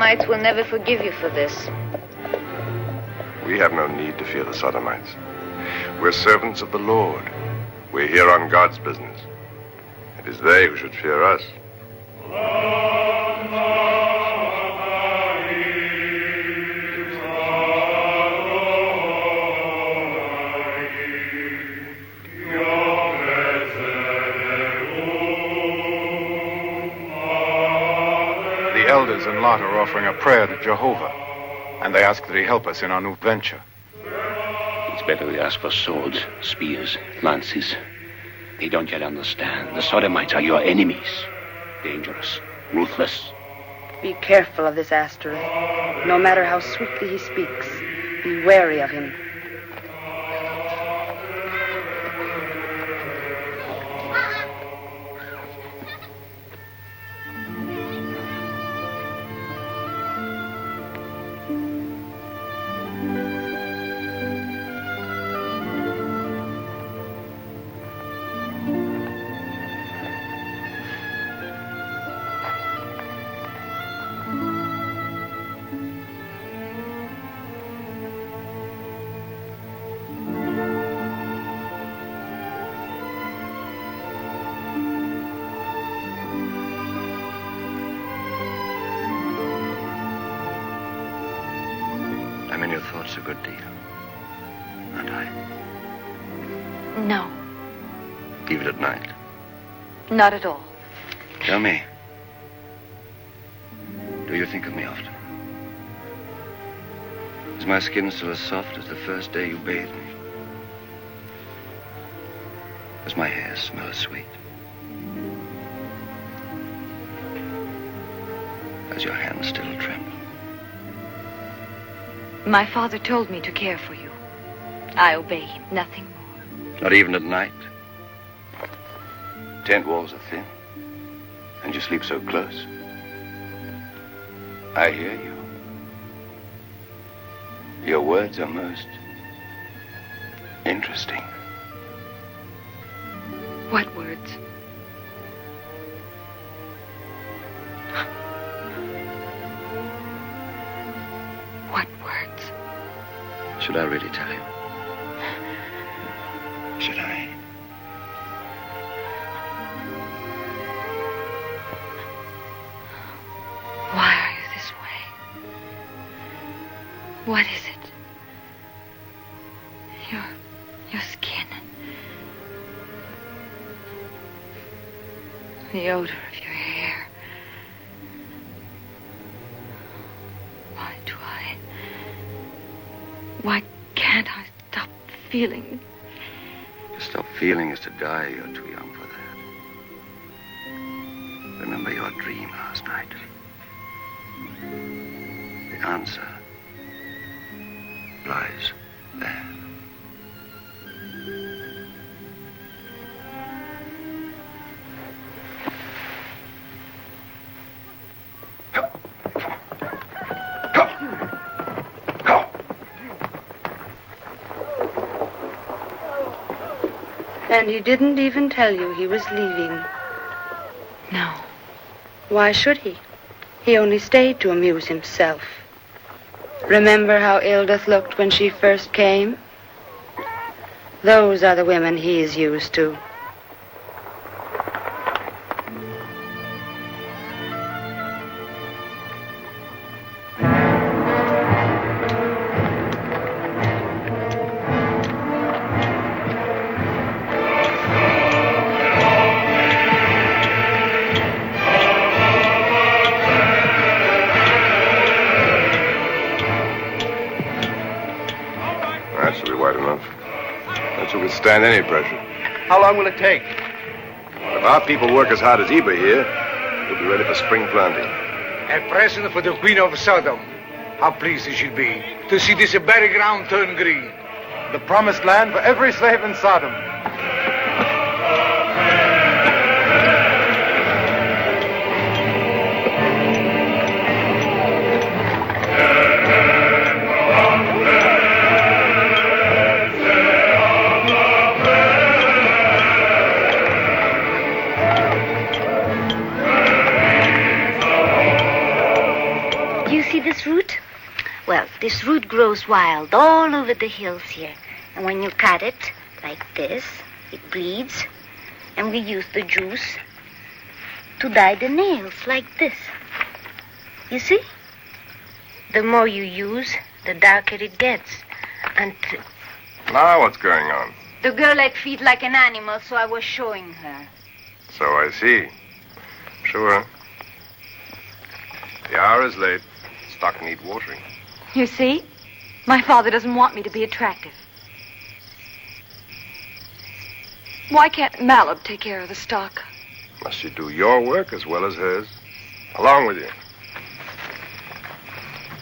Sodomites will never forgive you for this. We have no need to fear the Sodomites. We're servants of the Lord. We're here on God's business. It is they who should fear us. The elders and Lot are offering a prayer to Jehovah, and they ask that he help us in our new venture. It's better we ask for swords, spears, lances. They don't yet understand. The Sodomites are your enemies. Dangerous, ruthless. Be careful of this asteroid. No matter how swiftly he speaks, be wary of him. I'm in your thoughts a good deal, aren't I? No, Even at night. not at all. Tell me, do you think of me often? Is my skin still as soft as the first day you bathed me? Does my hair smell as sweet? Does your hand still tremble? My father told me to care for you. I obey him, nothing more. Not even at night? Tent walls are thin, and you sleep so close. I hear you. Your words are most interesting. What words? What words? Should I really tell you? Should I? Why are you this way? What is it? Your skin. The odor of your hair. Why can't I stop feeling? To stop feeling is to die. You're too young for that. Remember your dream last night. The answer lies there. And he didn't even tell you he was leaving. No. Why should he? He only stayed to amuse himself. Remember how Ildith looked when she first came? Those are the women he's used to. That should be wide enough. That should withstand any pressure. How long will it take? If our people work as hard as Eber here, we'll be ready for spring planting. A present for the Queen of Sodom. How pleased she'll be to see this very ground turn green. The promised land for every slave in Sodom. You it grows wild all over the hills here. And when you cut it, like this, it bleeds. And we use the juice to dye the nails, like this. You see? The more you use, the darker it gets. Now what's going on? The girl had feet like an animal, so I was showing her. So I see. Sure. The hour is late. Stock need watering. You see? My father doesn't want me to be attractive. Why can't Malib take care of the stock? Must you do your work as well as hers? Along with you.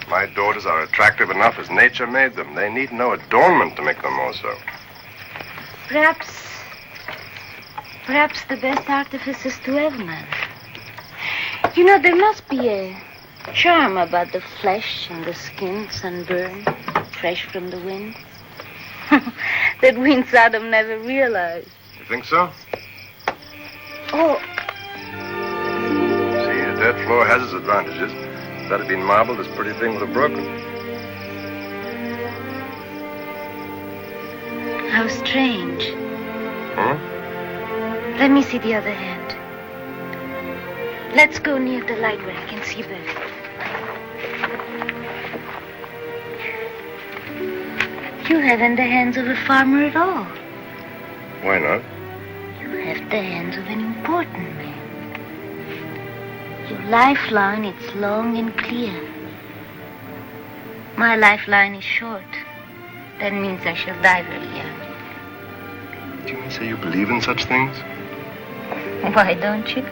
My daughters are attractive enough as nature made them. They need no adornment to make them more so. Perhaps the best artifice is to have none. You know, there must be a charm about the flesh and the skin sunburned, fresh from the wind. That we in Sodom never realized. You think so? Oh. See, a dirt floor has its advantages. If that had been marble, this pretty thing would have broken. How strange. Hmm? Let me see the other hand. Let's go near the light where I can see better. You haven't the hands of a farmer at all. Why not? You have the hands of an important man. Your lifeline, it's long and clear. My lifeline is short. That means I shall die very young. Do you mean say you believe in such things? Why don't you?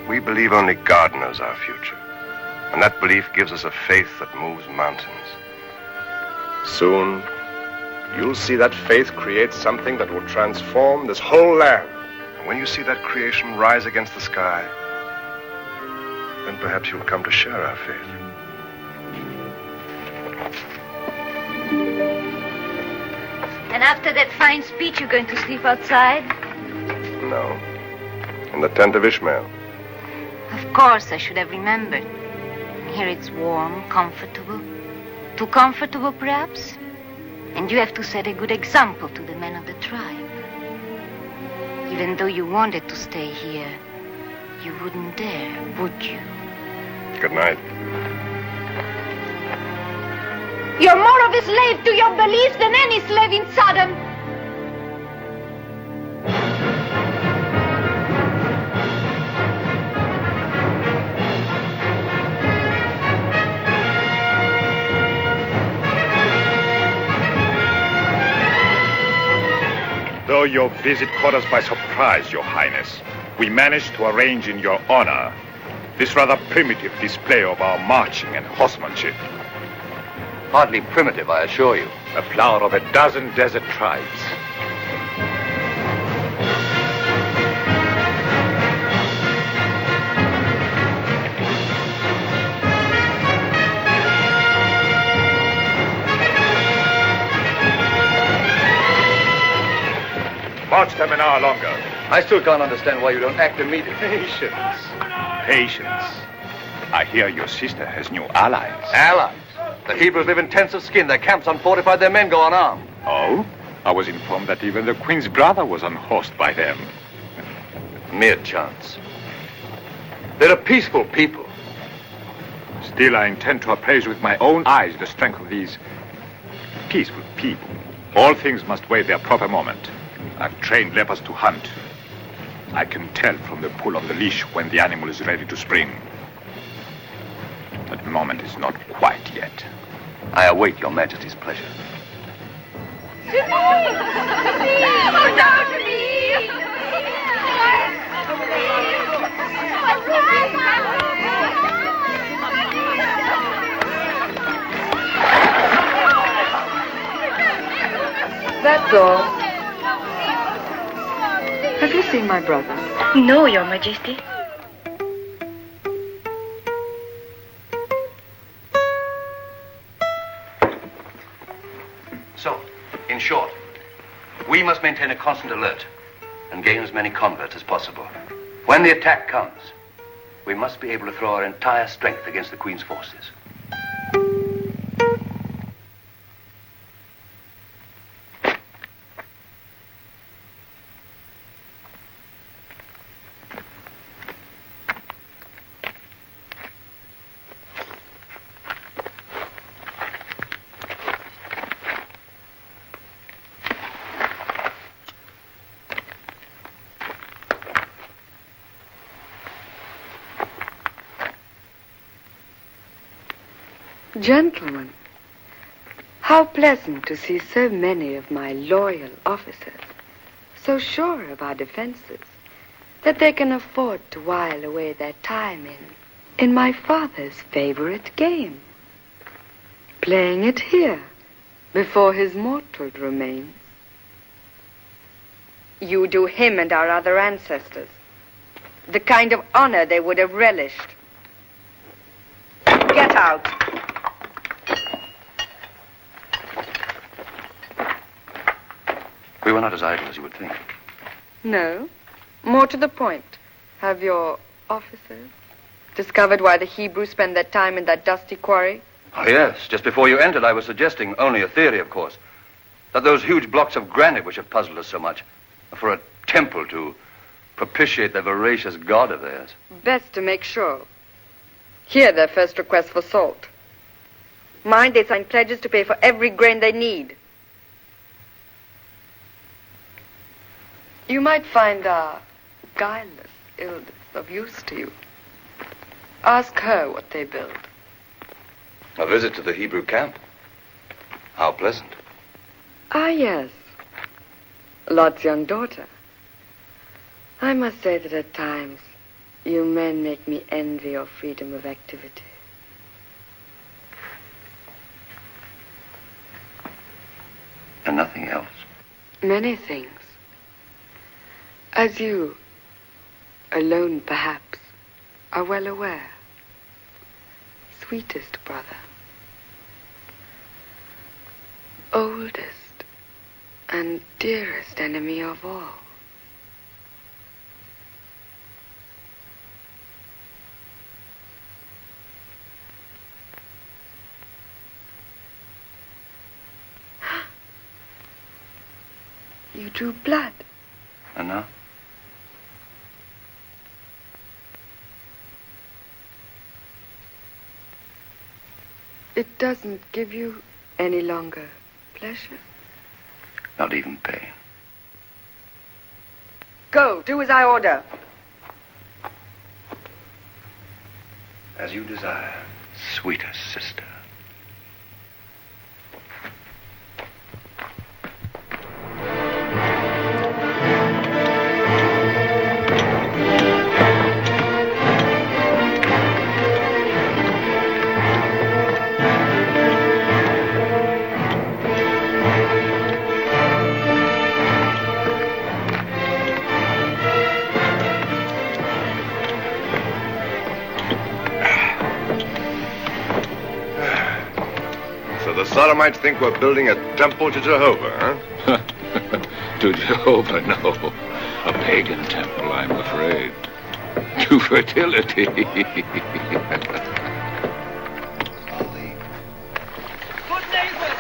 We believe only God knows our future. And that belief gives us a faith that moves mountains. Soon, you'll see that faith create something that will transform this whole land. And when you see that creation rise against the sky, then perhaps you'll come to share our faith. And after that fine speech, you're going to sleep outside? No. In the tent of Ishmael. Of course, I should have remembered. Here it's warm, comfortable. Too comfortable, perhaps? And you have to set a good example to the men of the tribe. Even though you wanted to stay here, you wouldn't dare, would you? Good night. You're more of a slave to your beliefs than any slave in Sodom. Though your visit caught us by surprise, Your Highness, we managed to arrange in your honor this rather primitive display of our marching and horsemanship. Hardly primitive, I assure you. A flower of a dozen desert tribes. March them an hour longer. I still can't understand why you don't act immediately. Patience. Patience. I hear your sister has new allies. Allies? The Hebrews live in tents of skin. Their camps unfortified. Their men go unarmed. Oh? I was informed that even the Queen's brother was unhorsed by them. Mere chance. They're a peaceful people. Still, I intend to appraise with my own eyes the strength of these peaceful people. All things must wait their proper moment. I've trained lepers to hunt. I can tell from the pull on the leash when the animal is ready to spring. That moment is not quite yet. I await your Majesty's pleasure. That's all. Have you seen my brother? No, Your Majesty. So, in short, we must maintain a constant alert and gain as many converts as possible. When the attack comes, we must be able to throw our entire strength against the Queen's forces. Gentlemen, how pleasant to see so many of my loyal officers so sure of our defenses that they can afford to while away their time in my father's favorite game. Playing it here, before his mortal remains. You do him and our other ancestors the kind of honor they would have relished. Get out. We were not as idle as you would think. No. More to the point. Have your officers discovered why the Hebrews spend their time in that dusty quarry? Oh, yes. Just before you entered, I was suggesting, only a theory, of course, that those huge blocks of granite which have puzzled us so much are for a temple to propitiate the voracious god of theirs. Best to make sure. Hear their first request for salt. Mind, they sign pledges to pay for every grain they need. You might find our guileless Ildith of use to you. Ask her what they build. A visit to the Hebrew camp. How pleasant. Ah, yes. Lot's young daughter. I must say that at times, you men make me envy your freedom of activity. And nothing else. Many things. As you, alone perhaps, are well aware. Sweetest brother. Oldest and dearest enemy of all. You drew blood. And now? It doesn't give you any longer pleasure. Not even pain. Go, do as I order. As you desire, sweetest sister. Sodomites think we're building a temple to Jehovah, huh? To Jehovah, no. A pagan temple, I'm afraid. To fertility. Good neighbors,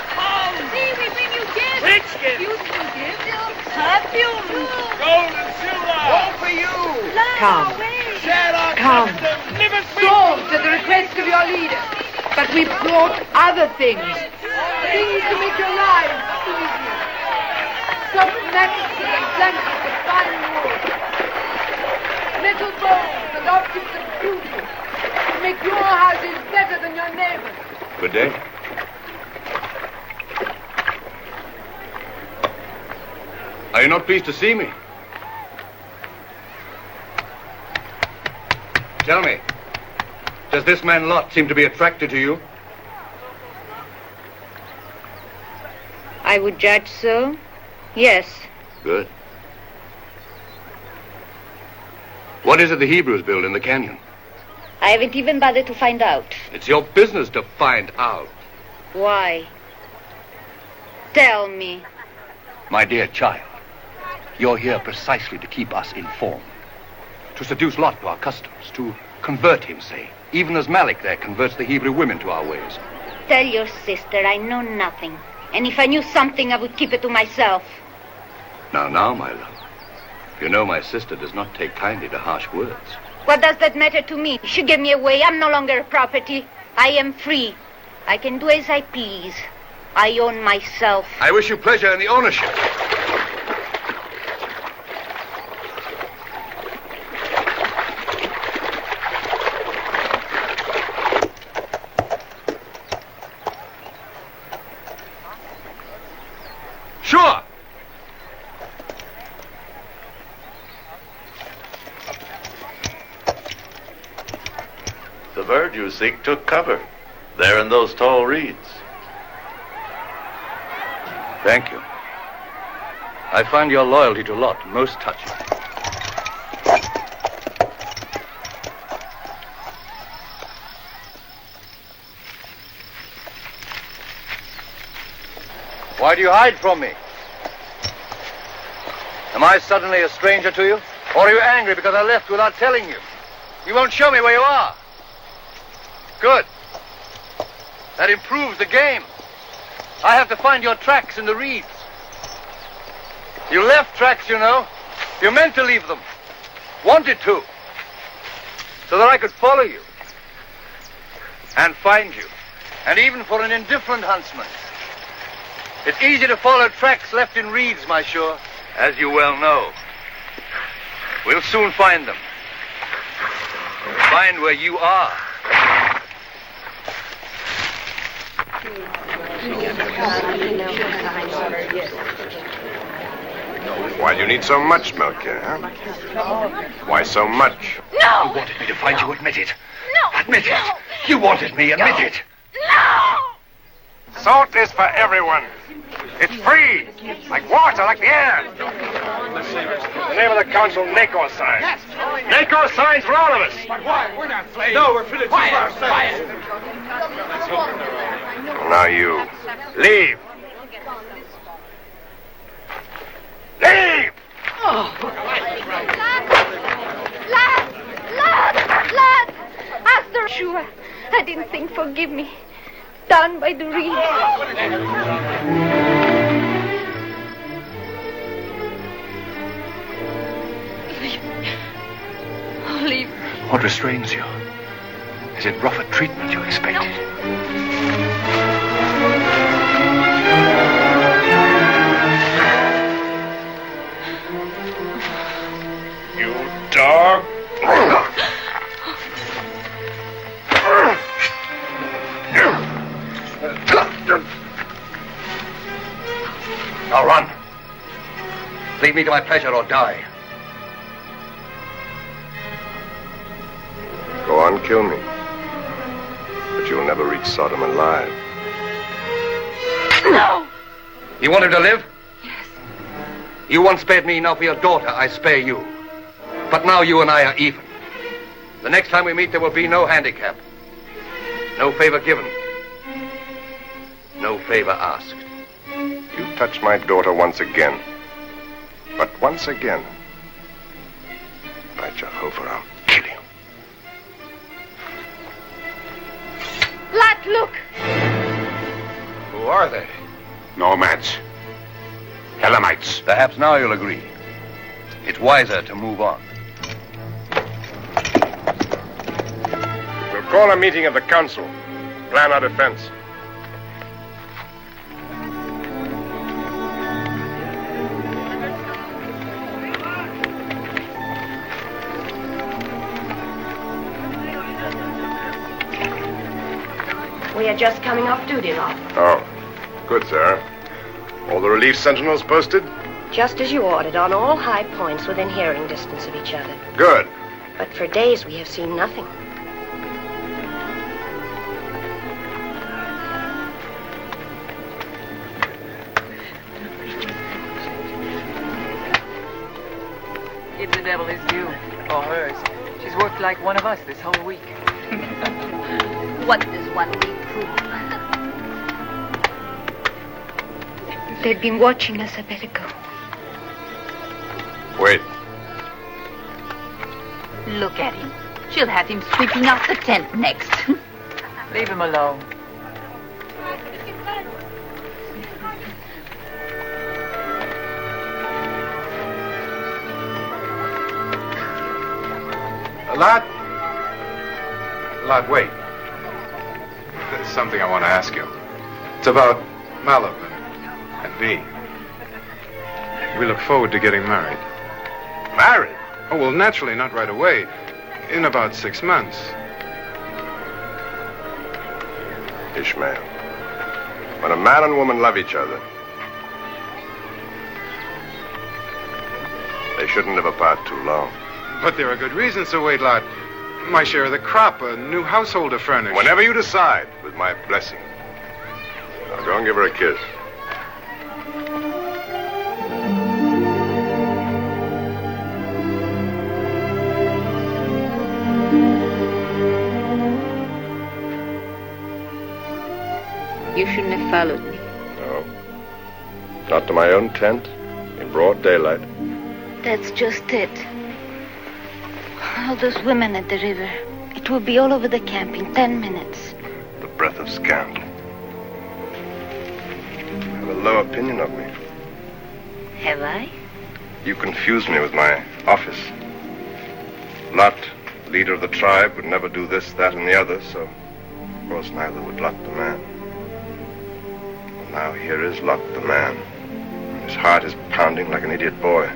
come! See, we bring you gifts. Rich gifts. Beautiful gifts. Perfume. Gold and silver! All for you! Come. Share our Come. custom. Live as we Salt at the request of your leader. But we've brought other things. Things to make your lives easier. Soft mattresses and blankets of fine wood. Metal bowls and objects of beauty to make your houses better than your neighbors. Good day. Are you not pleased to see me? Tell me, does this man Lot seem to be attracted to you? I would judge so. Yes. Good. What is it the Hebrews build in the canyon? I haven't even bothered to find out. It's your business to find out. Why? Tell me. My dear child, you're here precisely to keep us informed. To seduce Lot to our customs, to convert him, say. Even as Malik there converts the Hebrew women to our ways. Tell your sister I know nothing. And if I knew something, I would keep it to myself. Now, my love. You know my sister does not take kindly to harsh words. What does that matter to me? She gave me away. I'm no longer a property. I am free. I can do as I please. I own myself. I wish you pleasure in the ownership. word, you seek took cover. There in those tall reeds. Thank you. I find your loyalty to Lot most touching. Why do you hide from me? Am I suddenly a stranger to you? Or are you angry because I left without telling you? You won't show me where you are. Good. That improves the game. I have to find your tracks in the reeds. You left tracks, you know. You meant to leave them. Wanted to. So that I could follow you. And find you. And even for an indifferent huntsman. It's easy to follow tracks left in reeds, my Shore, as you well know. We'll soon find them. Find where you are. Why do you need so much milk here, huh? Why so much? No! You wanted me to find you, admit it. No! Admit it. You wanted me, admit it. No! Salt is for everyone. It's free, like water, like the air. The name of the council, NACO signs. Yes. NACO signs for all of us. But why? We're not slaves. No, we're Phillips for ourselves. Now you, leave. Leave! Lad! After sure, I didn't think, forgive me. Down by the reeds. Leave. What restrains you? Is it rougher treatment you expected? You dog! Now run. Leave me to my pleasure or die. Go on, kill me. But you'll never reach Sodom alive. No! You want him to live? Yes. You once spared me, now for your daughter, I spare you. But now you and I are even. The next time we meet, there will be no handicap. No favor given. No favor asked. You touch my daughter once again. But once again, by Jehovah, I'll kill you. Lad, look! Who are they? Nomads. Elamites. Perhaps now you'll agree. It's wiser to move on. We'll call a meeting of the council. Plan our defense. We are just coming off duty, Lot. Oh, good, sir. All the relief sentinels posted? Just as you ordered, on all high points within hearing distance of each other. Good. But for days we have seen nothing. Give the devil his due, or hers. She's worked like one of us this whole week. What does 1 week prove? They've been watching us. I better go. Wait. Look at him. She'll have him sweeping out the tent next. Leave him alone. Lad, wait. There's something I want to ask you. It's about Malov and Bee. We look forward to getting married. Married? Oh, well, naturally, not right away. In about 6 months. Ishmael, when a man and woman love each other, they shouldn't live apart too long. But there are good reasons to wait, Lot. My share of the crop, a new household to furnish. Whenever you decide, with my blessing. Now go and give her a kiss. You shouldn't have followed me. No. Not to my own tent, in broad daylight. That's just it. All those women at the river. It will be all over the camp in 10 minutes. The breath of scandal. You have a low opinion of me. Have I? You confuse me with my office. Lot, leader of the tribe, would never do this, that, and the other, so of course neither would Lot the man. But now here is Lot the man. His heart is pounding like an idiot boy.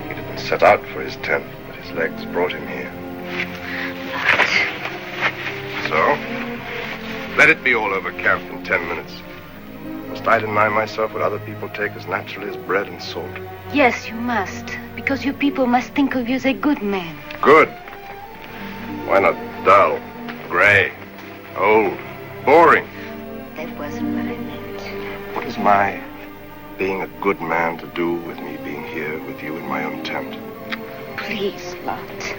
He didn't set out for his tent, but his legs brought him here. So, let it be all over camp in 10 minutes. Must I deny myself what other people take as naturally as bread and salt? Yes, you must. Because you people must think of you as a good man. Good. Why not dull, gray, old, boring? That wasn't what I meant. What is my being a good man to do with me being here with you in my own tent? Please, Lot.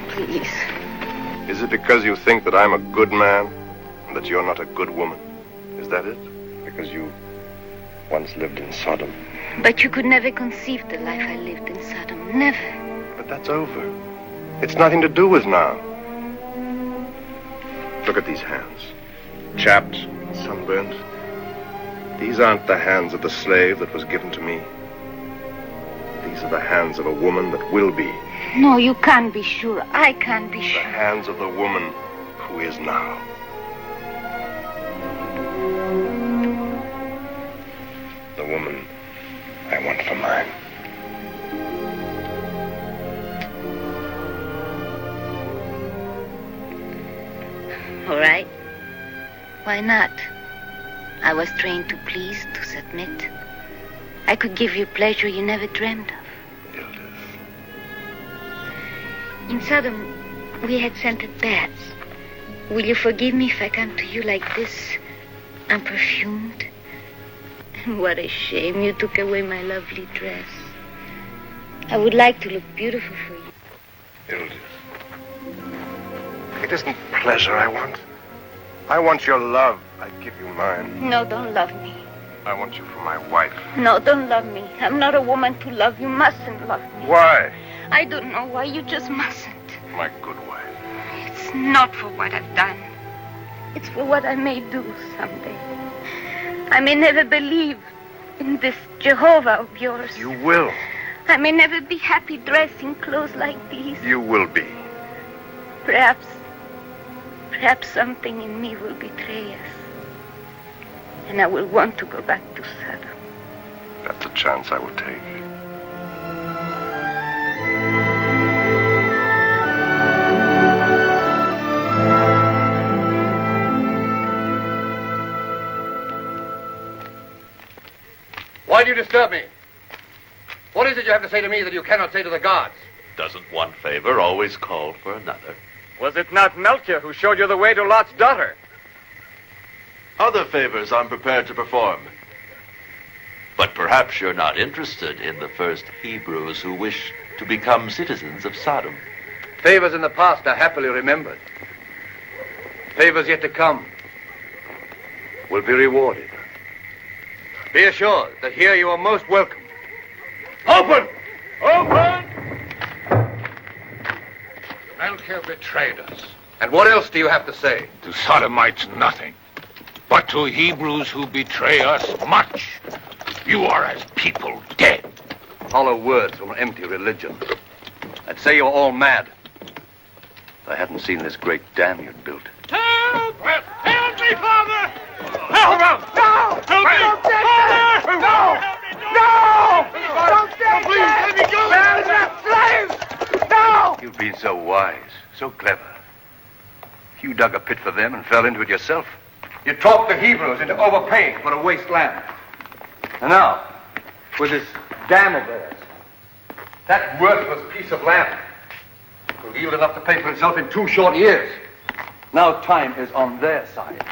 Please. Is it because you think that I'm a good man and that you're not a good woman? Is that it? Because you once lived in Sodom? But you could never conceive the life I lived in Sodom. Never. But that's over. It's nothing to do with now. Look at these hands. Chapped, sunburnt. These aren't the hands of the slave that was given to me. These are the hands of a woman that will be. No, you can't be sure. I can't be sure. The hands of the woman who is now. The woman I want for mine. All right. Why not? I was trained to please, to submit. I could give you pleasure you never dreamed of. In Sodom, we had scented baths. Will you forgive me if I come to you like this, unperfumed? What a shame you took away my lovely dress. I would like to look beautiful for you. Hilda, it isn't pleasure I want. I want your love. I give you mine. No, don't love me. I want you for my wife. No, don't love me. I'm not a woman to love. You mustn't love me. Why? I don't know why. You just mustn't. My good wife. It's not for what I've done. It's for what I may do someday. I may never believe in this Jehovah of yours. You will. I may never be happy dressed in clothes like these. You will be. Perhaps something in me will betray us. And I will want to go back to Sodom. That's a chance I will take. Why do you disturb me? What is it you have to say to me that you cannot say to the gods? Doesn't one favor always call for another? Was it not Melchior who showed you the way to Lot's daughter? Other favors I'm prepared to perform. But perhaps you're not interested in the first Hebrews who wish to become citizens of Sodom. Favors in the past are happily remembered. Favors yet to come will be rewarded. Be assured that here you are most welcome. Open! Open! Melchior betrayed us. And what else do you have to say? To Sodomites, nothing. But to Hebrews who betray us, much. You are as people dead. Hollow words from an empty religion. I'd say you're all mad. If I hadn't seen this great dam you'd built. Help! Help me, Father! Help! No! Help me! Don't take Father! No! No! Don't take Please, let me go! They're not slaves! No! You've been so wise, so clever. You dug a pit for them and fell into it yourself. You talked the Hebrews into overpaying for a waste land. And now, with this dam of theirs, that worthless piece of land, will yield enough to pay for itself in 2 short years. Now time is on their side.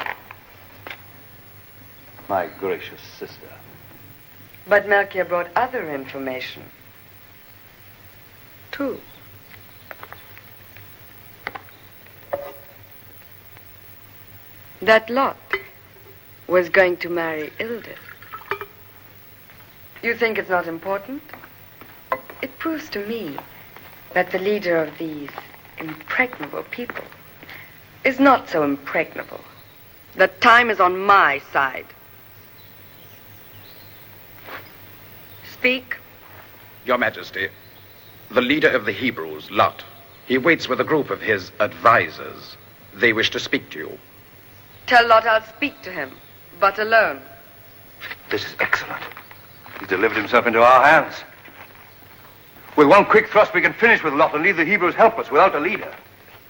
My gracious sister. But Melchior brought other information, too. That Lot was going to marry Ilda. You think it's not important? It proves to me that the leader of these impregnable people is not so impregnable. That time is on my side. Speak. Your Majesty, the leader of the Hebrews, Lot, he waits with a group of his advisors. They wish to speak to you. Tell Lot I'll speak to him, but alone. This is excellent. He's delivered himself into our hands. With one quick thrust, we can finish with Lot and leave the Hebrews helpless without a leader.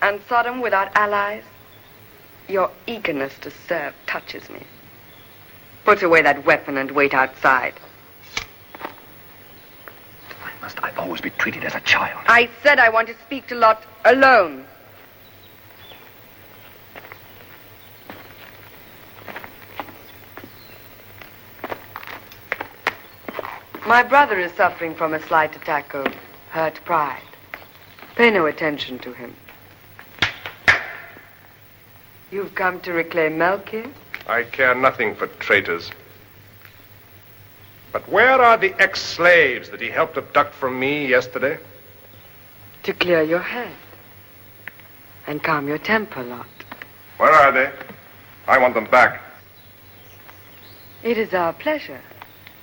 And Sodom without allies? Your eagerness to serve touches me. Put away that weapon and wait outside. Why must I always be treated as a child? I said I want to speak to Lot alone. My brother is suffering from a slight attack of hurt pride. Pay no attention to him. You've come to reclaim Melchior? I care nothing for traitors. But where are the ex-slaves that he helped abduct from me yesterday? To clear your head. And calm your temper, Lot. Where are they? I want them back. It is our pleasure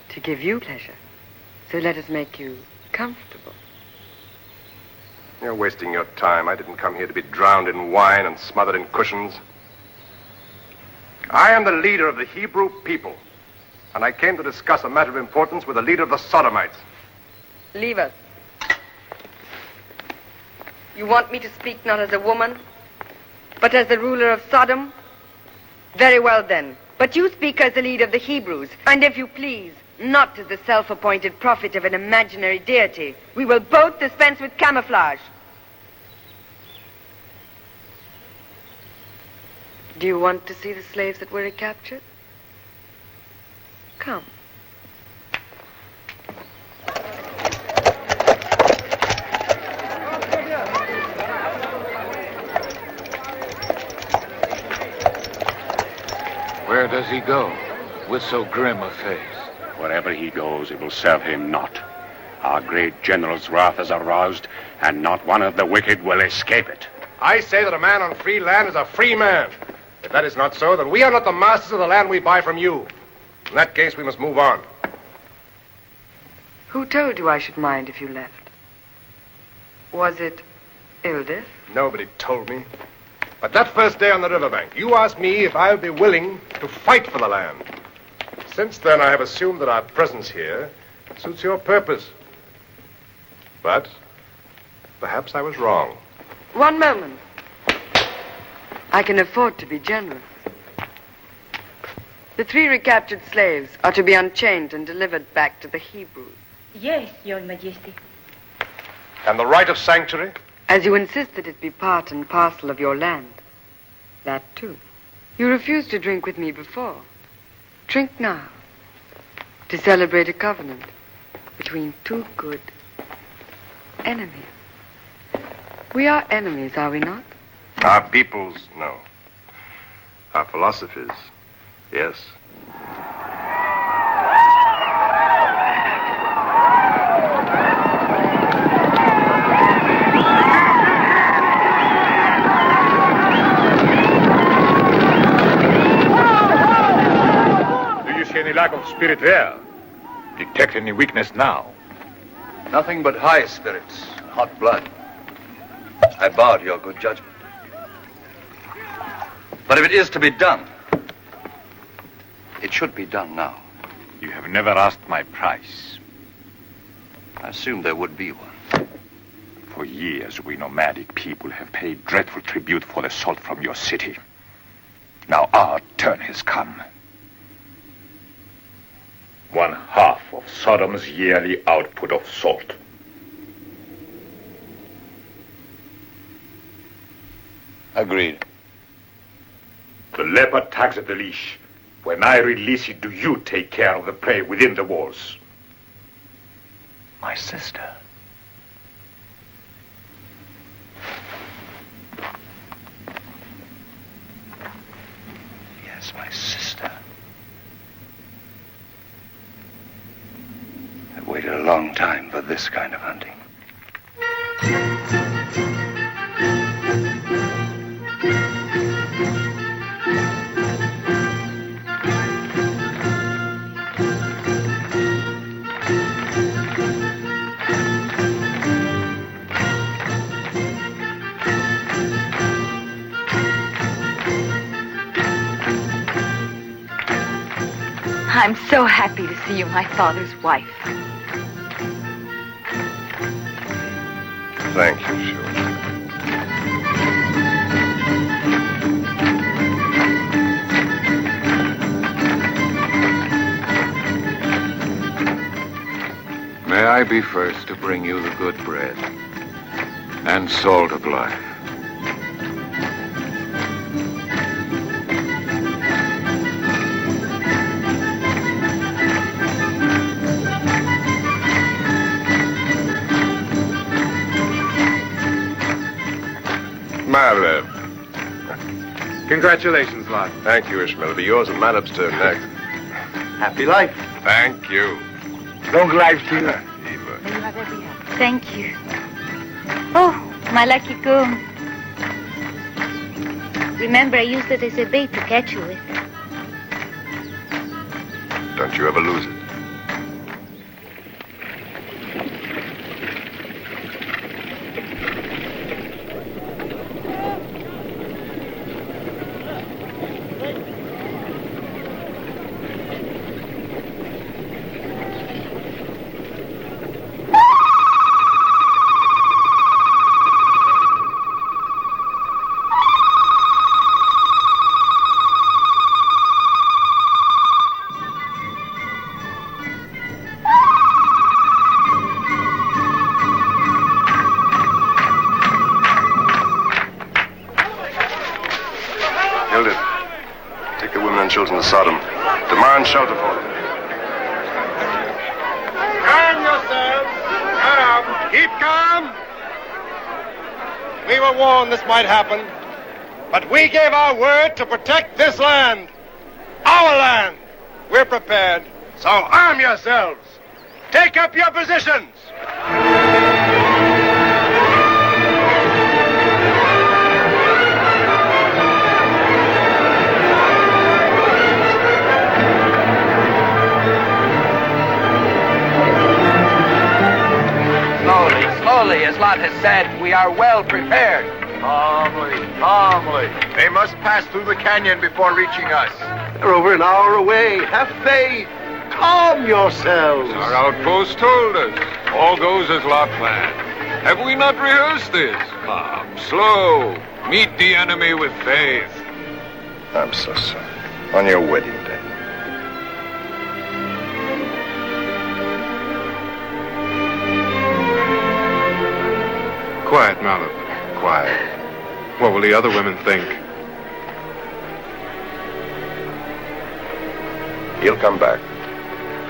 to give you pleasure. So let us make you comfortable. You're wasting your time. I didn't come here to be drowned in wine and smothered in cushions. I am the leader of the Hebrew people, and I came to discuss a matter of importance with the leader of the Sodomites. Leave us. You want me to speak not as a woman, but as the ruler of Sodom? Very well, then. But you speak as the leader of the Hebrews, and if you please, not as the self-appointed prophet of an imaginary deity. We will both dispense with camouflage. Do you want to see the slaves that were recaptured? Come. Where does he go with so grim a face? Wherever he goes, it will serve him not. Our great general's wrath is aroused, and not one of the wicked will escape it. I say that a man on free land is a free man. If that is not so, then we are not the masters of the land we buy from you. In that case, we must move on. Who told you I should mind if you left? Was it Ildith? Nobody told me. But that first day on the riverbank, you asked me if I would be willing to fight for the land. Since then, I have assumed that our presence here suits your purpose. But perhaps I was wrong. One moment. I can afford to be generous. The 3 recaptured slaves are to be unchained and delivered back to the Hebrews. Yes, Your Majesty. And the right of sanctuary? As you insist that it be part and parcel of your land. That too. You refused to drink with me before. Drink now. To celebrate a covenant between 2 good enemies. We are enemies, are we not? Our peoples, no. Our philosophies, yes. Do you see any lack of spirit there? Detect any weakness now? Nothing but high spirits, hot blood. I bow to your good judgment. But if it is to be done, it should be done now. You have never asked my price. I assumed there would be one. For years, we nomadic people have paid dreadful tribute for the salt from your city. Now our turn has come. 1/2 of Sodom's yearly output of salt. Agreed. The leopard tugs at the leash. When I release it, do you take care of the prey within the walls? My sister. Yes, my sister. I've waited a long time for this kind of hunting. I'm so happy to see you, my father's wife. Thank you, Shula. May I be first to bring you the good bread and salt of life. Maleb. Congratulations, Lot. Thank you, Ishmael. It'll be yours and Maleb's turn next. Happy life. Thank you. Long life to you. Thank you. Oh, my lucky comb. Remember, I used it as a bait to catch you with. Don't you ever lose it. Take the women and children to Sodom. Demand shelter for them. Calm yourselves. Calm. Keep calm. We were warned this might happen, but we gave our word to protect this land. Our land. We're prepared. So arm yourselves. Take up your positions. Slowly, as Lot has said, we are well prepared. Calmly. They must pass through the canyon before reaching us. They're over an hour away. Have faith. Calm yourselves. Our outpost told us. All goes as Lot planned. Have we not rehearsed this? Calm, slow. Meet the enemy with faith. I'm so sorry. On your wedding day. Quiet, Malib. Quiet. What will the other women think? He'll come back.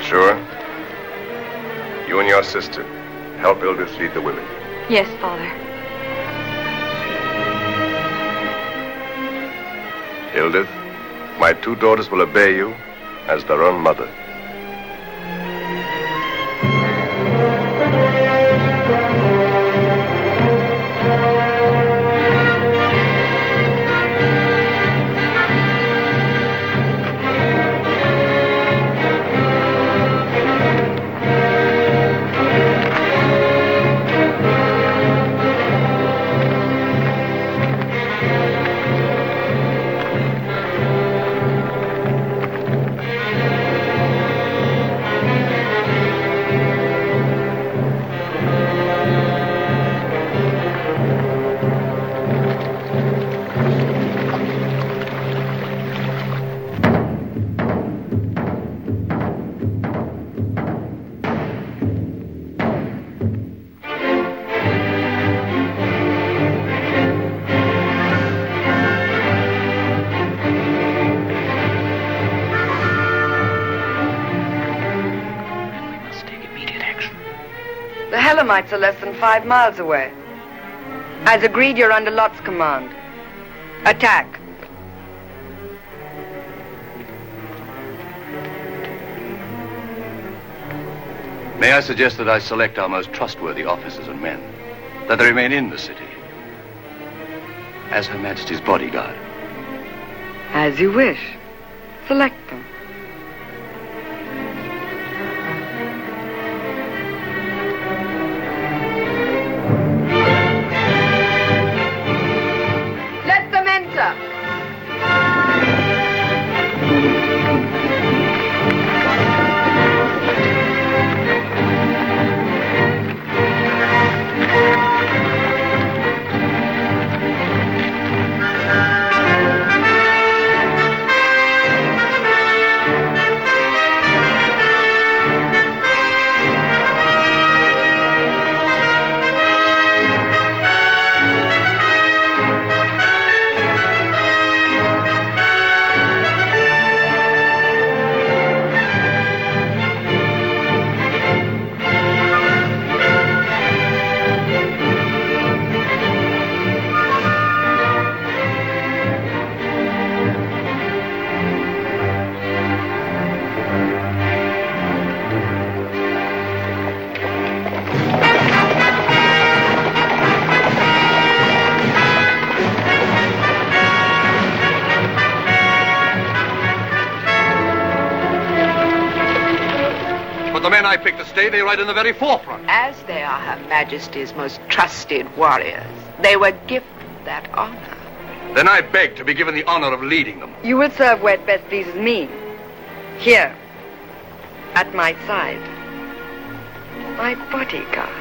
Sure? You and your sister help Ildith lead the women. Yes, Father. Ildith, my two daughters will obey you as their own mother. The Helamites are less than 5 miles away. As agreed, you're under Lot's command. Attack. May I suggest that I select our most trustworthy officers and men, that they remain in the city as Her Majesty's bodyguard? As you wish. Select them. Let them enter. But the men I picked to stay, they ride in the very forefront. As they are Her Majesty's most trusted warriors, they were gifted that honor. Then I beg to be given the honor of leading them. You will serve where it best pleases me. Here. At my side. My bodyguard.